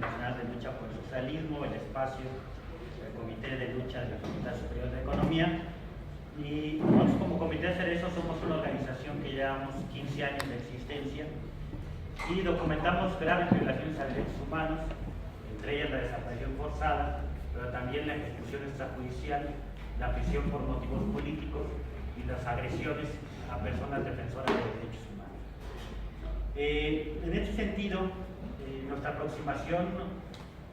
Internacional de Lucha por el Socialismo, el espacio, el Comité de Lucha de la Facultad Superior de Economía. Y nosotros como Comité de Cerezo somos una organización que llevamos 15 años de existencia y documentamos graves violaciones a derechos humanos, entre ellas la desaparición forzada, pero también la ejecución extrajudicial, la prisión por motivos políticos y las agresiones a personas defensoras de derechos humanos. En este sentido, nuestra aproximación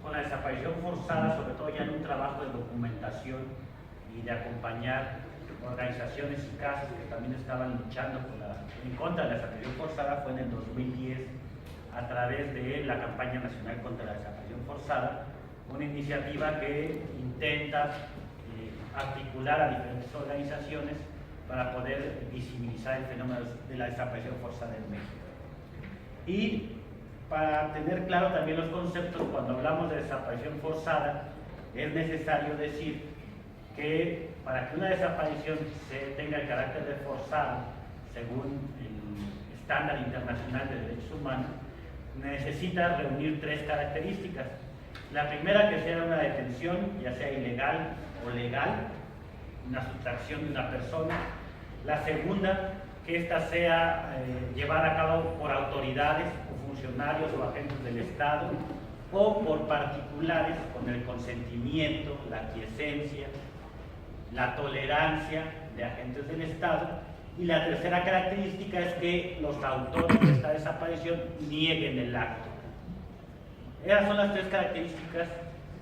con la desaparición forzada, sobre todo ya en un trabajo de documentación y de acompañar organizaciones y casos que también estaban luchando en contra de la desaparición forzada, fue en el 2010 a través de la Campaña Nacional contra la Desaparición Forzada, una iniciativa que intenta articular a diferentes organizaciones para poder visibilizar el fenómeno de la desaparición forzada en México. Y para tener claro también los conceptos, cuando hablamos de desaparición forzada, es necesario decir que para que una desaparición tenga el carácter de forzado, según el estándar internacional de derechos humanos, necesita reunir tres características. La primera, que sea una detención, ya sea ilegal o legal, una sustracción de una persona. La segunda, que ésta sea llevada a cabo por autoridades o funcionarios o agentes del Estado o por particulares con el consentimiento, la aquiescencia, la tolerancia de agentes del Estado. Y la tercera característica es que los autores de esta desaparición nieguen el acto. Esas son las tres características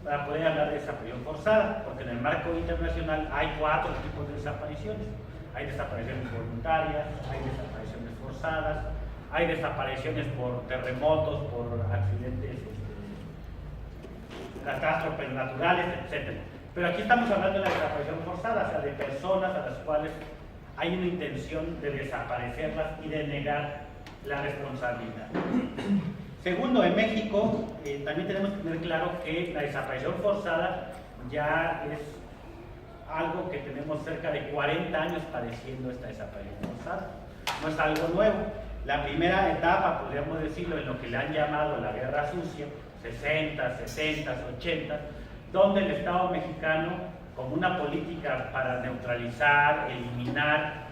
para poder hablar de desaparición forzada, porque en el marco internacional hay 4 tipos de desapariciones. Hay desapariciones voluntarias, hay desapariciones forzadas, hay desapariciones por terremotos, por accidentes, catástrofes naturales, etc. Pero aquí estamos hablando de la desaparición forzada, o sea, de personas a las cuales hay una intención de desaparecerlas y de negar la responsabilidad. Segundo, en México también tenemos que tener claro que la desaparición forzada ya es algo que tenemos cerca de 40 años padeciendo esta desaparición forzada. No es algo nuevo. La primera etapa, podríamos decirlo, en lo que le han llamado la Guerra Sucia, 60, 70, 80, donde el Estado mexicano, como una política para neutralizar, eliminar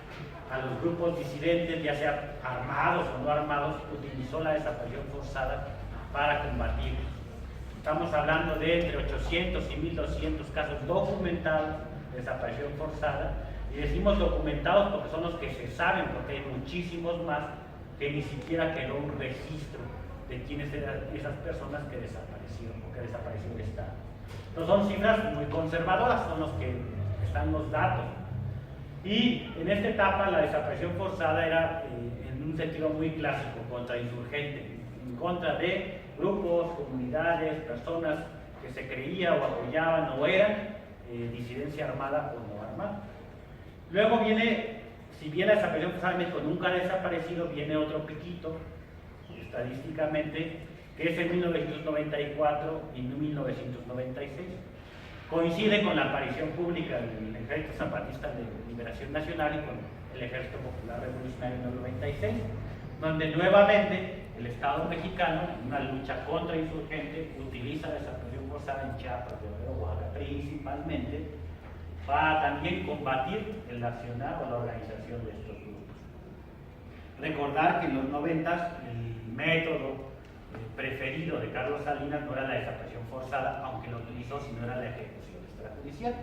a los grupos disidentes, ya sea armados o no armados, utilizó la desaparición forzada para combatirlos. Estamos hablando de entre 800 y 1200 casos documentados de desaparición forzada, y decimos documentados porque son los que se saben, porque hay muchísimos más que ni siquiera quedó un registro de quiénes eran esas personas que desaparecieron o que desapareció el Estado. Entonces son cifras muy conservadoras, son los que están los datos. Y en esta etapa la desaparición forzada era en un sentido muy clásico, contrainsurgente, en contra de grupos, comunidades, personas que se creía o apoyaban o eran disidencia armada o no armada. Luego viene, si bien la desaparición forzada en México nunca ha desaparecido, viene otro piquito, estadísticamente, que es en 1994 y 1996. Coincide con la aparición pública del Ejército Zapatista de Liberación Nacional y con el Ejército Popular Revolucionario en el 96, donde nuevamente el Estado mexicano, en una lucha contrainsurgente, utiliza la desaparición forzada en Chiapas, Guerrero, Oaxaca principalmente, para también combatir el accionar o la organización de estos grupos. Recordar que en los 90 el método preferido de Carlos Salinas no era la desaparición forzada, aunque lo utilizó, sino era la ejecución extrajudicial.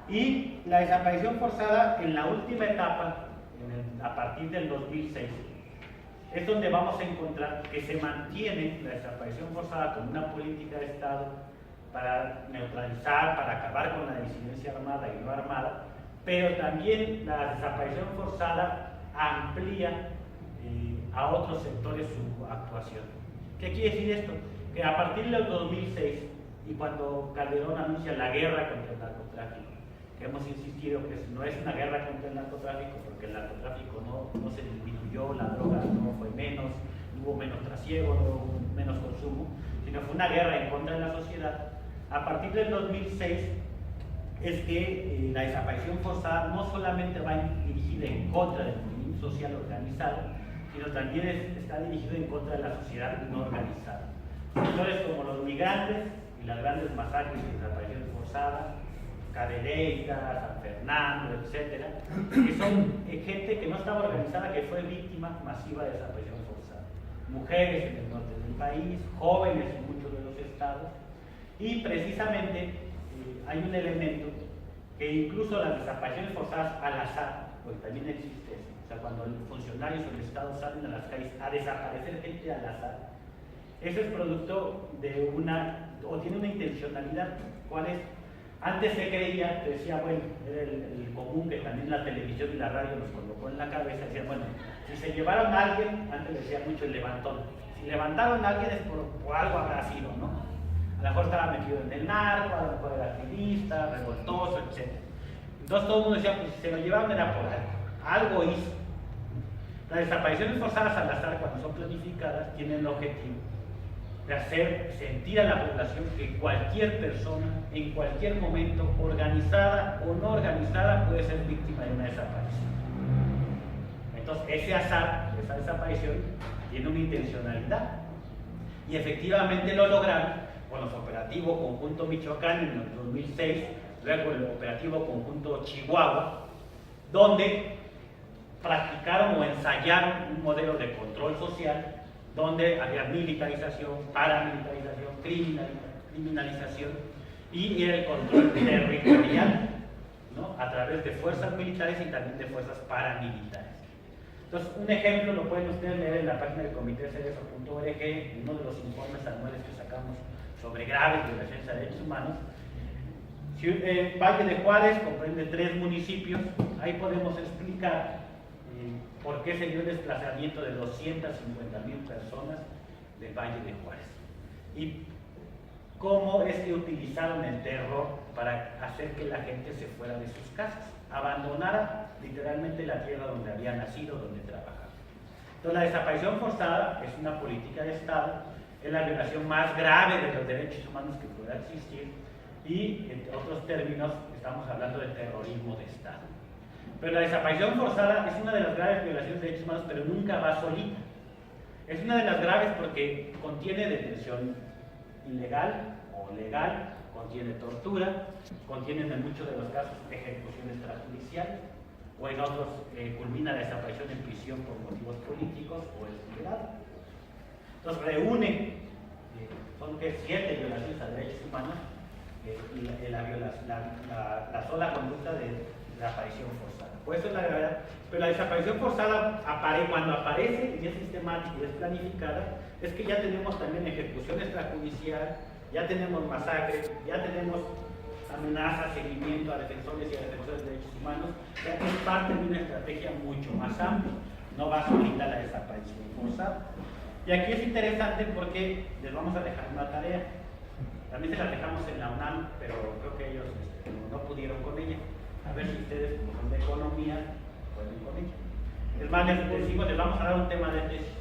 Y la desaparición forzada en la última etapa, a partir del 2006, es donde vamos a encontrar que se mantiene la desaparición forzada como una política de Estado para neutralizar, para acabar con la disidencia armada y no armada, pero también la desaparición forzada amplía a otros sectores su actuación. ¿Qué quiere decir esto? Que a partir del 2006, y cuando Calderón anuncia la guerra contra el narcotráfico, que hemos insistido que no es una guerra contra el narcotráfico, porque el narcotráfico no se disminuyó, la droga no fue menos, no hubo menos trasiego, no hubo menos consumo, sino fue una guerra en contra de la sociedad. A partir del 2006 es que la desaparición forzada no solamente va dirigida en contra del movimiento social organizado, sino también está dirigido en contra de la sociedad no organizada. sectores como los migrantes y las grandes masacres y desapariciones forzadas, Cadereyta, San Fernando, etcétera, que son gente que no estaba organizada, que fue víctima masiva de desaparición forzada. Mujeres en el norte del país, jóvenes en muchos de los estados, y precisamente hay un elemento que incluso las desapariciones forzadas al azar, porque también existe eso, o sea, cuando los funcionarios del Estado salen a las calles a desaparecer gente al azar, eso es producto de o tiene una intencionalidad. ¿Cuál es? Antes se creía, decía, bueno, era el común que también la televisión y la radio nos colocó en la cabeza, decía, bueno, si se llevaron a alguien, antes decía mucho el levantón, si levantaron a alguien es por algo habrá sido, ¿no? A lo mejor estaba metido en el narco, a lo mejor era activista, revoltoso, etc. Entonces todo el mundo decía, pues si se lo llevaron era por algo hizo. Las desapariciones forzadas al azar, cuando son planificadas, tienen el objetivo de hacer sentir a la población que cualquier persona, en cualquier momento, organizada o no organizada, puede ser víctima de una desaparición. Entonces, ese azar, esa desaparición, tiene una intencionalidad. Y efectivamente lo lograron con los operativos Conjunto Michoacán en el 2006, luego el operativo Conjunto Chihuahua, donde practicaron o ensayaron un modelo de control social donde había militarización, paramilitarización, criminalización y el control territorial, ¿no? A través de fuerzas militares y también de fuerzas paramilitares. Entonces, un ejemplo lo pueden ustedes leer en la página del comitecereza.org, en uno de los informes anuales que sacamos sobre graves violaciones a derechos humanos. Valle de Juárez comprende 3 municipios, ahí podemos explicar por qué se dio el desplazamiento de 250,000 personas del Valle de Juárez y cómo es que utilizaron el terror para hacer que la gente se fuera de sus casas, abandonara literalmente la tierra donde había nacido, donde trabajaba. Entonces, la desaparición forzada es una política de Estado, es la violación más grave de los derechos humanos que pueda existir y, en otros términos, estamos hablando de terrorismo de Estado. Pero la desaparición forzada es una de las graves violaciones de derechos humanos, pero nunca va solita. Es una de las graves porque contiene detención ilegal o legal, contiene tortura, contiene en muchos de los casos ejecuciones extrajudiciales, o en otros culmina la desaparición en prisión por motivos políticos o es liberado. Entonces reúne, son 7 violaciones a derechos humanos y la sola conducta de la desaparición forzada. Por eso es la gravedad. Pero la desaparición forzada, cuando aparece y es sistemática y es planificada, es que ya tenemos también ejecución extrajudicial, ya tenemos masacres, ya tenemos amenazas, seguimiento a defensores y a defensores de derechos humanos, ya que es parte de una estrategia mucho más amplia, no va solita la desaparición forzada. Y aquí es interesante porque les vamos a dejar una tarea. También se la dejamos en la UNAM, pero creo que ellos no pudieron con ella. A ver si ustedes, como son de economía, pueden con ella. Es más, les vamos a dar un tema de tesis.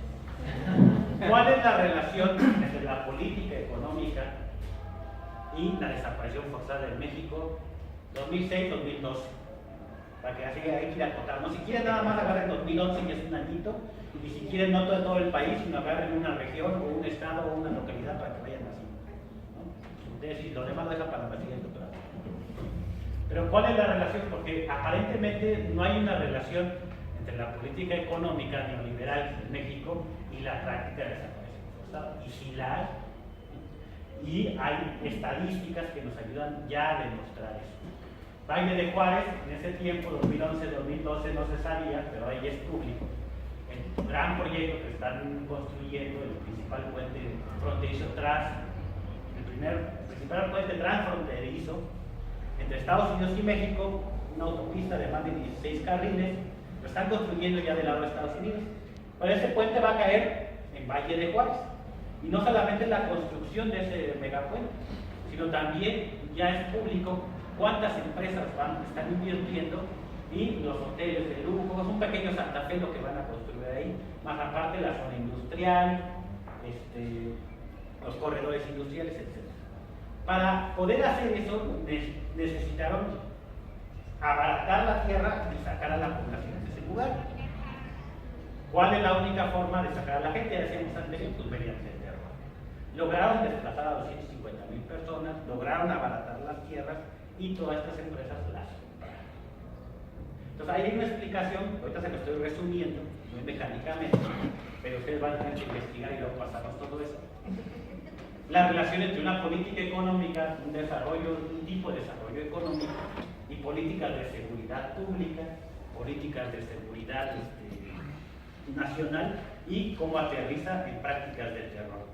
¿Cuál es la relación entre la política económica y la desaparición forzada en México 2006-2012? Para que así hay que acotar. No, si quieren nada más agarren 2011, que es un añito, y si quieren no todo el país, sino agarren una región o un estado o una localidad para que vayan así, ¿no? Entonces, lo demás lo dejan para la siguiente operación. Pero ¿cuál es la relación? Porque aparentemente no hay una relación entre la política económica neoliberal en México y la práctica de desaparición forzada. Y sí la hay. Y hay estadísticas que nos ayudan ya a demostrar eso. Valle de Juárez, en ese tiempo, 2011-2012, no se sabía, pero ahí es público. El gran proyecto que están construyendo, el principal puente fronterizo el principal puente transfronterizo entre Estados Unidos y México, una autopista de más de 16 carriles, lo están construyendo ya del lado de Estados Unidos. Pero ese puente va a caer en Valle de Juárez. Y no solamente la construcción de ese megapuente, sino también ya es público cuántas empresas están invirtiendo y los hoteles de lujo, es un pequeño Santa Fe lo que van a construir ahí, más aparte la zona industrial, los corredores industriales, etc. Para poder hacer eso necesitaron abaratar la tierra y sacar a la población de ese lugar. ¿Cuál es la única forma de sacar a la gente? Decíamos antes, pues mediante el terror. lograron desplazar a 250,000 personas, lograron abaratar las tierras y todas estas empresas las compraron. Entonces ahí hay una explicación, ahorita se lo estoy resumiendo, muy mecánicamente, pero ustedes van a tener que investigar y luego pasarnos todo eso. La relación entre una política económica, un tipo de desarrollo económico y políticas de seguridad pública, políticas de seguridad nacional y cómo aterriza en prácticas de terror.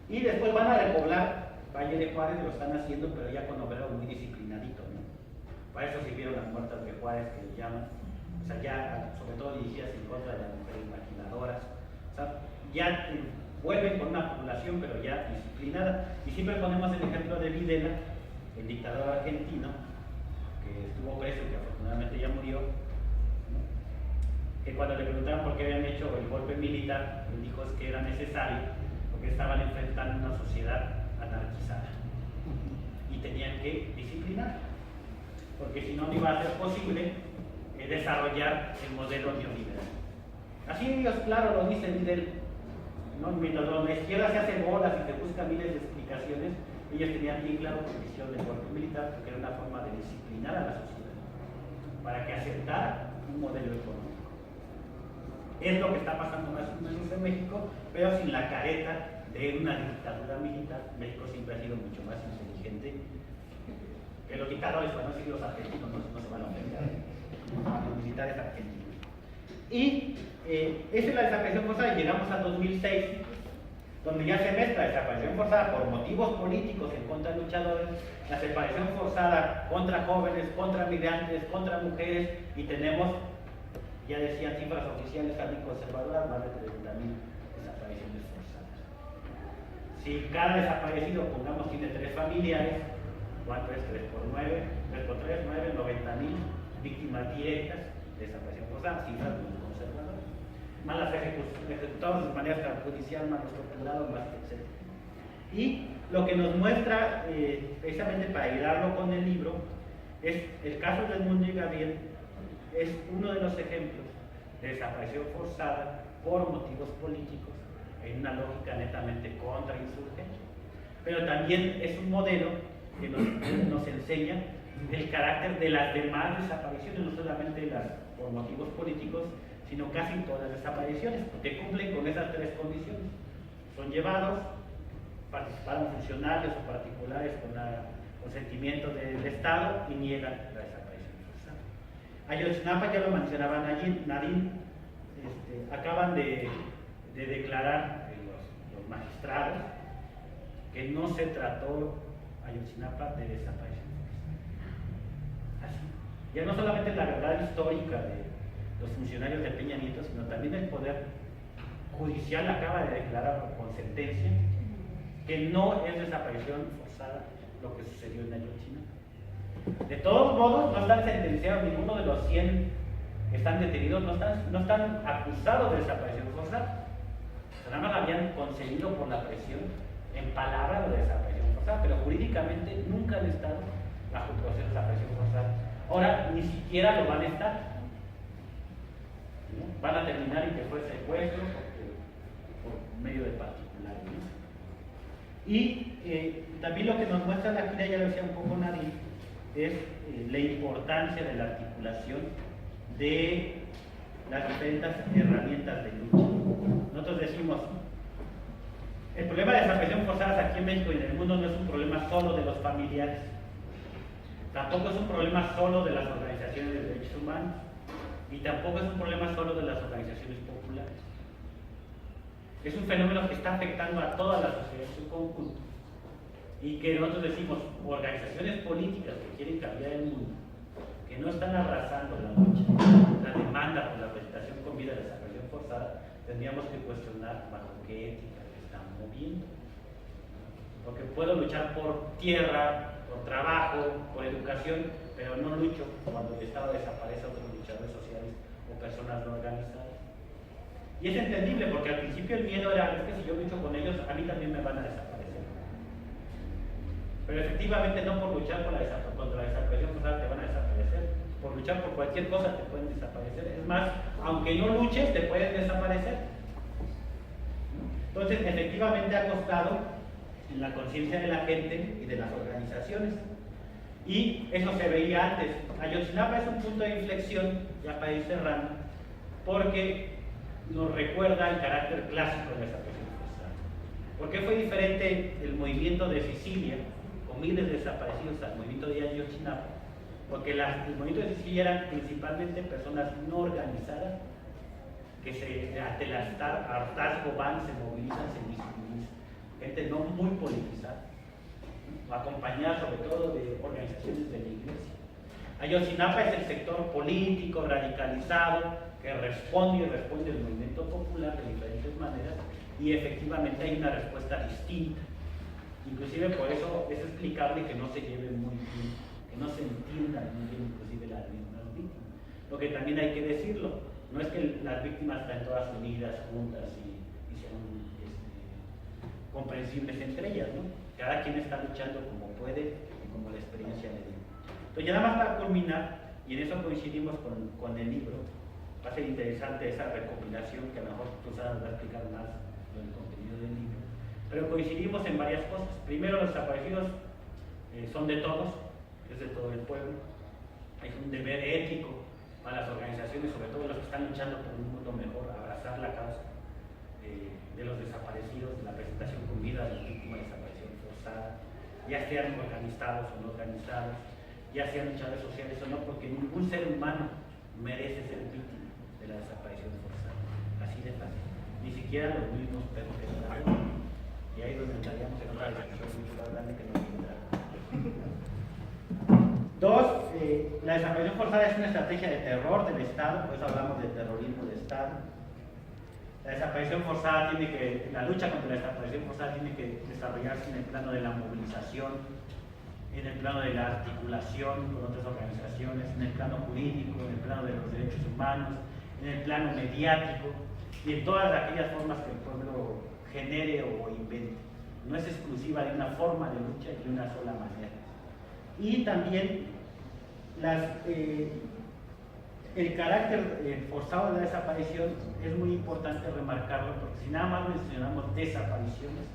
Y después van a repoblar Valle de Juárez, lo están haciendo, pero ya con obreros muy disciplinaditos, ¿no? Para eso sirvieron las muertas de Juárez, que le llaman, o sea, ya sobre todo dirigidas en contra de las mujeres maquinadoras, o sea, ya vuelven con una población, pero ya disciplinada. Y siempre ponemos el ejemplo de Videla, el dictador argentino, que estuvo preso y que afortunadamente ya murió, ¿no? Que cuando le preguntaron por qué habían hecho el golpe militar, él dijo es que era necesario, porque estaban enfrentando una sociedad anarquizada y tenían que disciplinar, porque si no, no iba a ser posible desarrollar el modelo neoliberal. Así ellos, claro, lo dice Videla, ¿no? Mientras la izquierda se hace bolas y se busca miles de explicaciones, ellos tenían bien claro que hicieron el golpe militar porque era una forma de disciplinar a la sociedad para que aceptara un modelo económico. Es lo que está pasando más o menos en México, pero sin la careta de una dictadura militar. México siempre ha sido mucho más inteligente que los dictadores, bueno, si los argentinos no se van a ofender, los militares argentinos. Y esa es la desaparición forzada, y llegamos al 2006, donde ya se mezcla desaparición forzada por motivos políticos en contra de luchadores, la desaparición forzada contra jóvenes, contra migrantes, contra mujeres, y tenemos, ya decían cifras oficiales también conservadoras, más de 30,000 desapariciones forzadas. Si cada desaparecido, pongamos, tiene 3 familiares, ¿cuánto es 3 por 9? 3 por 3, 9, 90,000 víctimas directas de desaparición forzada, cifras muy conservadoras. Más las ejecutados de manera extrajudicial, más los torturados, más etc. Y lo que nos muestra, precisamente para ayudarlo con el libro, es el caso del Mundo y Gabriel, es uno de los ejemplos de desaparición forzada por motivos políticos, en una lógica netamente contrainsurgente. Pero también es un modelo que nos enseña el carácter de las demás desapariciones, no solamente las por motivos políticos, sino casi todas las desapariciones, porque cumplen con esas 3 condiciones. Son llevados, participaron funcionarios o particulares con consentimiento del Estado y niegan la desaparición forzada. Ayotzinapa, ya lo mencionaba Nadine, acaban de declarar los magistrados que no se trató Ayotzinapa de desaparición forzada. Así. Ya no solamente la verdad histórica de los funcionarios de Peña Nieto, sino también el Poder Judicial acaba de declarar con sentencia que no es desaparición forzada lo que sucedió en Ayotzinapa. De todos modos, no están sentenciados, ninguno de los 100 que están detenidos no están acusados de desaparición forzada. Nada más habían conseguido por la presión en palabra de desaparición forzada, pero jurídicamente nunca han estado bajo el proceso de desaparición forzada. Ahora ni siquiera lo van a estar, ¿no? Van a terminar en que fue secuestro por medio de particulares, ¿no? Y también lo que nos muestra la gira, ya lo decía un poco Nadine, es la importancia de la articulación de las diferentes herramientas de lucha. Nosotros decimos, el problema de desaparición forzada aquí en México y en el mundo no es un problema solo de los familiares, tampoco es un problema solo de las organizaciones de derechos humanos, y tampoco es un problema solo de las organizaciones populares. Es un fenómeno que está afectando a toda la sociedad en su conjunto, y que nosotros decimos, organizaciones políticas que quieren cambiar el mundo, que no están abrazando la lucha, la demanda por la presentación con vida de desaparición forzada, tendríamos que cuestionar bajo qué ética se están moviendo. Porque puedo luchar por tierra, por trabajo, por educación, pero no lucho cuando el Estado desaparece a otros luchadores sociales o personas no organizadas. Y es entendible, porque al principio el miedo era, es que si yo lucho con ellos, a mí también me van a desaparecer. Pero efectivamente no por luchar contra la desaparición forzada te van a desaparecer, por luchar por cualquier cosa te pueden desaparecer. Es más, aunque no luches, te pueden desaparecer. Entonces, efectivamente ha costado en la conciencia de la gente y de las organizaciones. Y eso se veía antes. Ayotzinapa es un punto de inflexión, ya para ir cerrando, porque nos recuerda el carácter clásico de la desaparición forzada. ¿Por qué fue diferente el movimiento de Sicilia, con miles de desaparecidos, al movimiento de Ayotzinapa? Porque el movimiento de Sicilia eran principalmente personas no organizadas, que ante el hartazgo van, se movilizan, se visibilizan. Gente no muy politizada, acompañada sobre todo de organizaciones de la iglesia. Ayotzinapa es el sector político radicalizado que responde al movimiento popular de diferentes maneras, y efectivamente hay una respuesta distinta. Inclusive por eso es explicable que no se lleven muy bien, que no se entiendan muy bien inclusive las mismas víctimas. Lo que también hay que decirlo, no es que las víctimas estén todas unidas, juntas y sean comprensibles entre ellas, ¿no? Cada quien está luchando como puede y como la experiencia le diga. Entonces, ya nada más para culminar, y en eso coincidimos con el libro, va a ser interesante esa recopilación, que a lo mejor Susana nos va a explicar más del contenido del libro, pero coincidimos en varias cosas. Primero, los desaparecidos son de todos, es de todo el pueblo. Hay un deber ético para las organizaciones, sobre todo los que están luchando por un mundo mejor, abrazar la causa de los desaparecidos, de la presentación con vida de las víctimas de desaparición forzada, ya sean organizados o no organizados, ya sean luchadores sociales o no, porque ningún ser humano merece ser víctima de la desaparición forzada, así de fácil, ni siquiera los mismos perros que trabajan. Y ahí donde entraríamos en otra discusión mucho más grande que no vendrá. Dos, la desaparición forzada es una estrategia de terror del Estado, por eso hablamos de terrorismo de Estado. La desaparición forzada la lucha contra la desaparición forzada tiene que desarrollarse en el plano de la movilización, en el plano de la articulación con otras organizaciones, en el plano jurídico, en el plano de los derechos humanos, en el plano mediático y en todas aquellas formas que el pueblo genere o invente. No es exclusiva de una forma de lucha y de una sola manera. Y también el carácter forzado de la desaparición es muy importante remarcarlo, porque si nada más mencionamos desapariciones,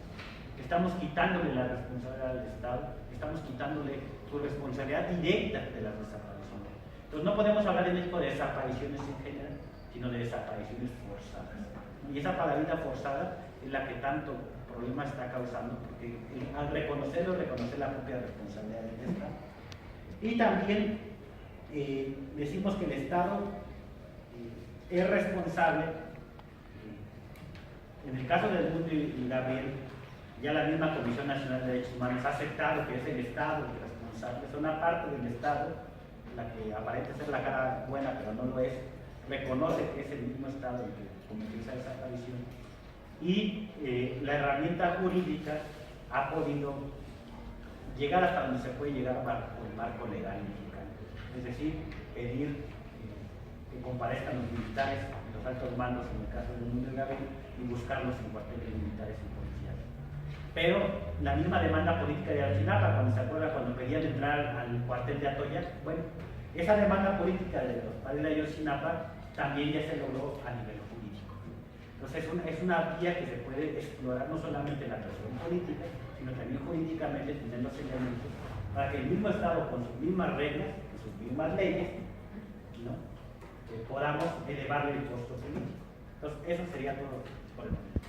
estamos quitándole la responsabilidad al Estado, estamos quitándole su responsabilidad directa de las desapariciones. Entonces no podemos hablar en México de desapariciones en general, sino de desapariciones forzadas. Y esa palabrita forzada es la que tanto problema está causando, porque al reconocer la propia responsabilidad del Estado. Y también decimos que el Estado es responsable. En el caso del Mundo y Gabriel, ya la misma Comisión Nacional de Derechos Humanos ha aceptado que es el Estado el responsable, es una parte del Estado, la que aparenta ser la cara buena, pero no lo es, reconoce que es el mismo Estado el que cometió esa desaparición. Y la herramienta jurídica ha podido llegar hasta donde se puede llegar bajo el marco legal mexicano, es decir, pedir que comparezcan los militares, los altos mandos en el caso del Mundo y Gabriel, y buscarlos en cuarteles militares y policiales. Pero la misma demanda política de Ayotzinapa, cuando se acuerda, cuando pedían entrar al cuartel de Atoyac, bueno, esa demanda política de los padres de Ayotzinapa también ya se logró a nivel jurídico. Entonces es una vía que se puede explorar no solamente en la presión política, sino también jurídicamente, tener los elementos para que el mismo Estado, con sus mismas reglas, con sus mismas leyes, ¿no?, podamos elevarle el costo político. Entonces eso sería todo por el momento.